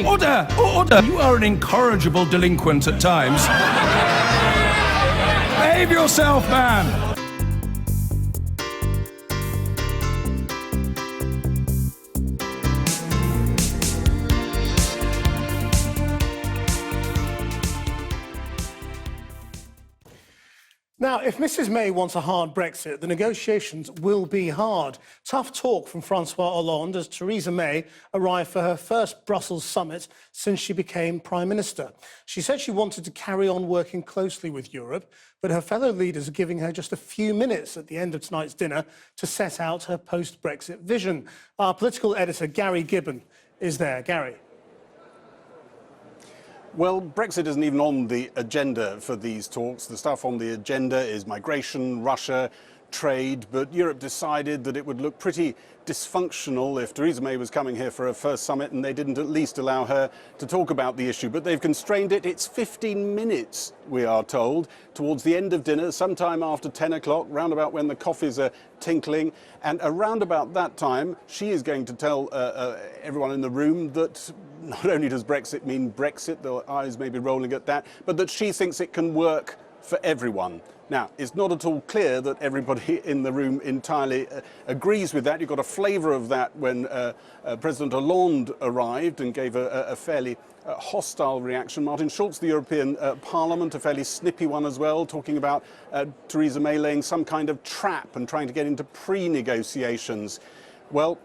Order! Order! You are an incorrigible delinquent at times. Behave yourself, man! Now, if Mrs May wants a hard Brexit, the negotiations will be hard. Tough talk from Francois Hollande as Theresa May arrived for her first Brussels summit since she became Prime Minister. She said she wanted to carry on working closely with Europe, but her fellow leaders are giving her just a few minutes at the end of tonight's dinner to set out her post-Brexit vision. Our political editor, Gary Gibbon, is there. Gary. Well, Brexit isn't even on the agenda for these talks. The stuff on the agenda is migration, Russia, trade, but Europe decided that it would look pretty dysfunctional if Theresa May was coming here for her first summit and they didn't at least allow her to talk about the issue. But they've constrained it. It's 15 minutes, we are told, towards the end of dinner, sometime after 10 o'clock, round about when the coffees are tinkling. And around about that time, she is going to tell everyone in the room that not only does Brexit mean Brexit, the eyes may be rolling at that, but that she thinks it can work for everyone. Now, it's not at all clear that everybody in the room entirely agrees with that. You got a flavour of that when President Hollande arrived and gave a fairly hostile reaction. Martin Schulz, the European Parliament, a fairly snippy one as well, talking about Theresa May laying some kind of trap and trying to get into pre-negotiations. Well,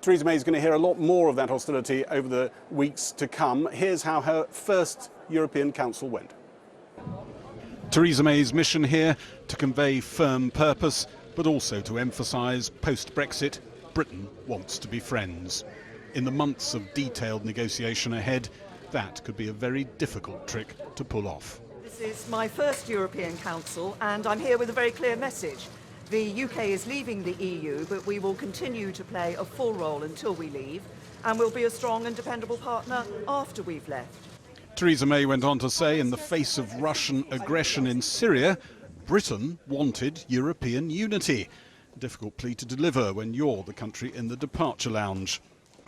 Theresa May is going to hear a lot more of that hostility over the weeks to come. Here's how her first European Council went. Theresa May's mission here to convey firm purpose, but also to emphasise post-Brexit, Britain wants to be friends. In the months of detailed negotiation ahead, that could be a very difficult trick to pull off. This is my first European Council and I'm here with a very clear message. The UK is leaving the EU, but we will continue to play a full role until we leave, and we'll be a strong and dependable partner after we've left. Theresa May went on to say, in the face of Russian aggression in Syria, Britain wanted European unity. A difficult plea to deliver when you're the country in the departure lounge.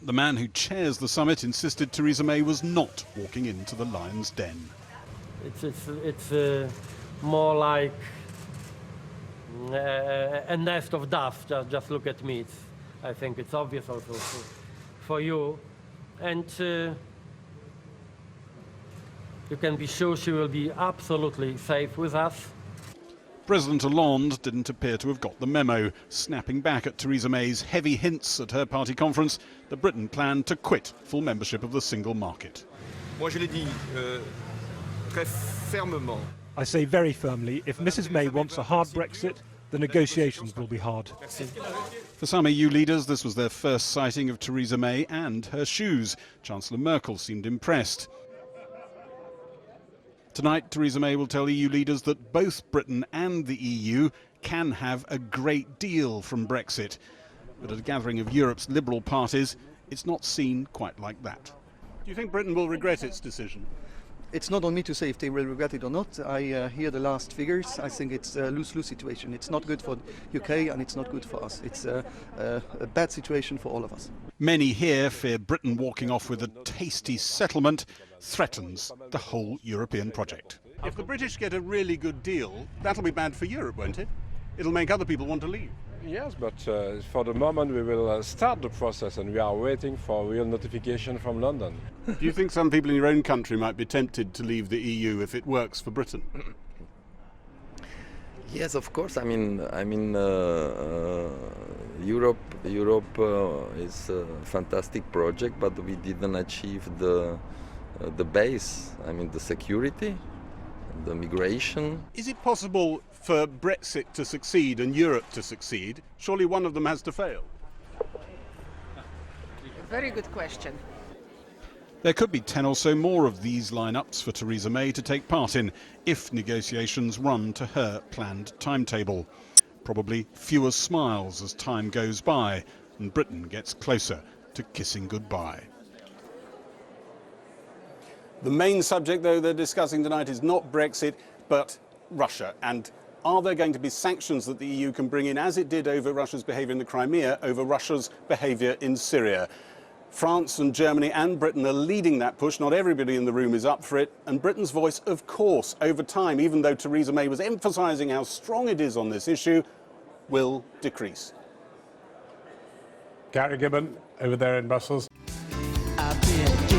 The man who chairs the summit insisted Theresa May was not walking into the lion's den. It's more like a nest of doves. Just look at me. I think it's obvious also for you. And you can be sure she will be absolutely safe with us. President Hollande didn't appear to have got the memo, snapping back at Theresa May's heavy hints at her party conference that Britain planned to quit full membership of the single market. Moi, je l'ai dit très fermement. I say very firmly, if Mrs May wants a hard Brexit, the negotiations will be hard. For some EU leaders, this was their first sighting of Theresa May and her shoes. Chancellor Merkel seemed impressed. Tonight, Theresa May will tell EU leaders that both Britain and the EU can have a great deal from Brexit. But at a gathering of Europe's liberal parties, it's not seen quite like that. Do you think Britain will regret its decision? It's not on me to say if they will regret it or not. I hear the last figures. I think it's a lose-lose situation. It's not good for the UK and it's not good for us. It's a bad situation for all of us. Many here fear Britain walking off with a tasty settlement threatens the whole European project. If the British get a really good deal, that'll be bad for Europe, won't it? It'll make other people want to leave. Yes, but for the moment we will start the process and we are waiting for real notification from London. Do you think some people in your own country might be tempted to leave the EU if it works for Britain? Yes, of course. I mean, Europe is a fantastic project, but we didn't achieve the base. I mean, the security, the migration. Is it possible for Brexit to succeed and Europe to succeed? Surely one of them has to fail. Very good question. There could be 10 or so more of these lineups for Theresa May to take part in if negotiations run to her planned timetable. Probably fewer smiles as time goes by and Britain gets closer to kissing goodbye. The main subject, though, they're discussing tonight is not Brexit, but Russia. And are there going to be sanctions that the EU can bring in, as it did over Russia's behaviour in the Crimea, over Russia's behaviour in Syria? France and Germany and Britain are leading that push. Not everybody in the room is up for it. And Britain's voice, of course, over time, even though Theresa May was emphasising how strong it is on this issue, will decrease. Gary Gibbon over there in Brussels. I've been